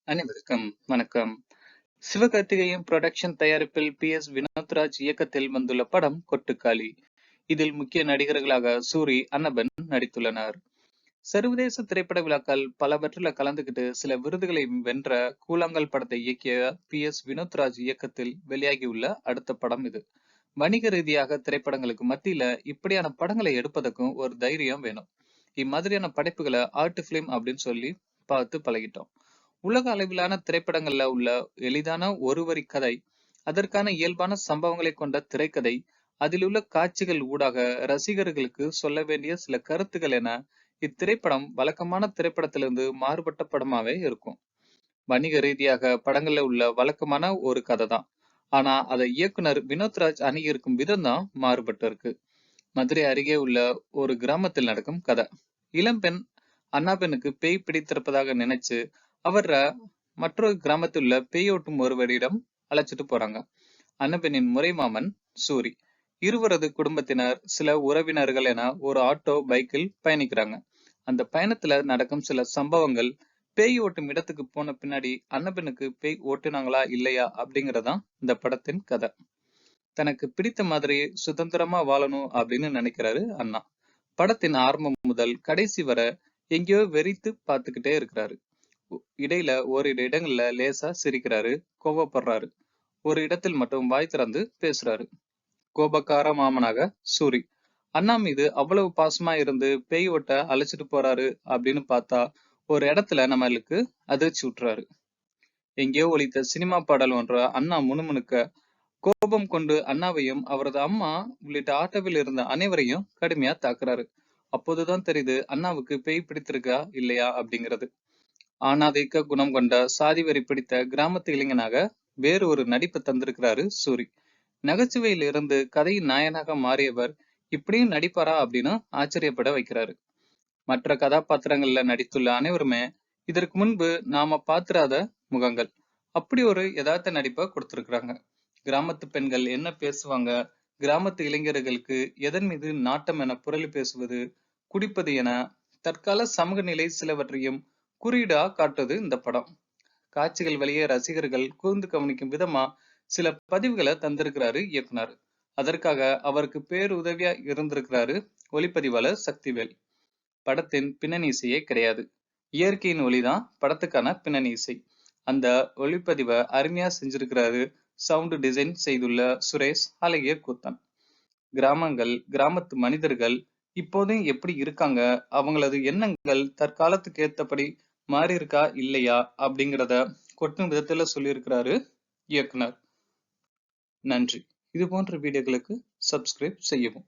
அனைவருக்கும் வணக்கம். சிவகார்த்திகேயன் புரொடக்ஷன் தயாரிப்பில் PS வினோத்ராஜ் இயக்கத்தில் வந்துள்ள படம் கொட்டுக்காளி. இதில் முக்கிய நடிகர்களாக சூரி, அன்னபன் நடித்துள்ளனர். சர்வதேச திரைப்பட விழாக்கள் பலவற்றில கலந்துகிட்டு சில விருதுகளை வென்ற கூழாங்கல் படத்தை இயக்கிய PS வினோத்ராஜ் இயக்கத்தில் வெளியாகியுள்ள அடுத்த படம் இது. வணிக ரீதியாக திரைப்படங்களுக்கு மத்தியில இப்படியான படங்களை எடுப்பதற்கும் ஒரு தைரியம் வேணும். இம்மாதிரியான படைப்புகளை ஆர்ட் பிலிம் அப்படின்னு சொல்லி பார்த்து பழகிட்டோம். உலக அளவிலான திரைப்படங்கள்ல உள்ள எளிதான ஒரு வரி கதை, அதற்கான இயல்பான சம்பவங்களை கொண்ட திரைக்கதை, அதில் உள்ள காட்சிகள் ஊடாக ரசிகர்களுக்கு சொல்ல வேண்டிய சில கருத்துக்கள் என இத்திரைப்படம் வழக்கமான திரைப்படத்திலிருந்து மாறுபட்ட படமாவே இருக்கும். வணிக ரீதியாக படங்கள்ல உள்ள வழக்கமான ஒரு கதை தான். ஆனா அதை இயக்குனர் வினோத்ராஜ் அணுகியிருக்கும் விதம் தான் மாறுபட்டு இருக்கு. மதுரை அருகே உள்ள ஒரு கிராமத்தில் நடக்கும் கதை. இளம்பெண் அண்ணாபெண்ணுக்கு பேய் பிடித்திருப்பதாக நினைச்சு அவர மற்றொரு கிராமத்தில் உள்ள பேயோட்டும் ஒருவரிடம் அழைச்சிட்டு போறாங்க. அன்னபெண்ணின் முறை மாமன் சூரி, இருவரது குடும்பத்தினர், சில உறவினர்கள் என ஒரு ஆட்டோ பைக்கில் பயணிக்கிறாங்க. அந்த பயணத்துல நடக்கும் சில சம்பவங்கள் பேய் ஓட்டும் இடத்துக்கு போன பின்னாடி அன்னபெண்ணுக்கு பேய் ஓட்டுனாங்களா இல்லையா அப்படிங்கறதான் இந்த படத்தின் கதை. தனக்கு பிடித்த மாதிரி சுதந்திரமா வாழணும் அப்படின்னு நினைக்கிறாரு அண்ணா. படத்தின் ஆரம்பம் முதல் கடைசி வர எங்கேயோ வெறித்து பார்த்துக்கிட்டே இருக்கிறாரு. இடையில ஓரிரு இடங்கள்ல லேசா சிரிக்கிறாரு, கோபப்படுறாரு. ஒரு இடத்தில் மட்டும் வாய் திறந்து பேசுறாரு. கோபக்கார மாமனாக சூரி. அண்ணா மீது அவ்வளவு பாசமா இருந்து பேய் ஓட்ட அழைச்சிட்டு போறாரு அப்படின்னு பார்த்தா ஒரு இடத்துல நம்மளுக்கு அதிர்ச்சி விட்டுறாரு. எங்கேயோ ஒலித்த சினிமா பாடல் ஒன்ற அண்ணா முணுமுணுக்க கோபம் கொண்டு அண்ணாவையும் அவரது அம்மா உள்ளிட்ட ஆட்டோவில் இருந்த அனைவரையும் கடுமையா தாக்குறாரு. அப்போதுதான் தெரியுது அண்ணாவுக்கு பேய் பிடித்திருக்கா இல்லையா அப்படிங்கிறது. ஆணாதிக்க குணம் கொண்ட சாதி வரி பிடித்த கிராமத்து இளைஞனாக வேறு ஒரு நடிப்பை தந்திருக்கிறாரு சூரி. நகைச்சுவையில் இருந்து கதையின் நாயனாக மாறியவர் இப்படியும் நடிப்பாரா அப்படின்னு ஆச்சரியப்பட வைக்கிறாரு. மற்ற கதாபாத்திரங்கள்ல நடித்துள்ள அனைவருமே இதற்கு முன்பு நாம பாத்திராத முகங்கள். அப்படி ஒரு யதார்த்த நடிப்பை கொடுத்திருக்கிறாங்க. கிராமத்து பெண்கள் என்ன பேசுவாங்க, கிராமத்து இளைஞர்களுக்கு எதன் மீது நாட்டம் என புரளி பேசுவது, குடிப்பது என தற்கால சமூக நிலை சிலவற்றையும் குறியீடா காட்டுது இந்த படம். காட்சிகள் வழியே ரசிகர்கள் கூர்ந்து கவனிக்கும் விதமா சில பதிவுகளை தந்திருக்கிறாரு இயக்குனர். அதற்காக அவருக்கு பேருதவியா இருந்திருக்கிறாரு ஒளிப்பதிவாளர் சக்திவேல். படத்தின் பின்னணி இசையே கிடையாது. இயற்கையின் ஒளிதான் படத்துக்கான பின்னணி இசை. அந்த ஒளிப்பதிவை அருமையா செஞ்சிருக்கிறாரு சவுண்ட் டிசைன் செய்துள்ள சுரேஷ் அழகிய கூத்தன். கிராமங்கள், கிராமத்து மனிதர்கள் இப்போதும் எப்படி இருக்காங்க, அவங்களது எண்ணங்கள் தற்காலத்துக்கு ஏத்தபடி மாறி இருக்கா இல்லையா அப்படிங்கிறத கொட்டும் விதத்துல சொல்லியிருக்கிறாரு இயக்குனர். நன்றி. இது போன்ற வீடியோக்களுக்கு சப்ஸ்கிரைப் செய்யவும்.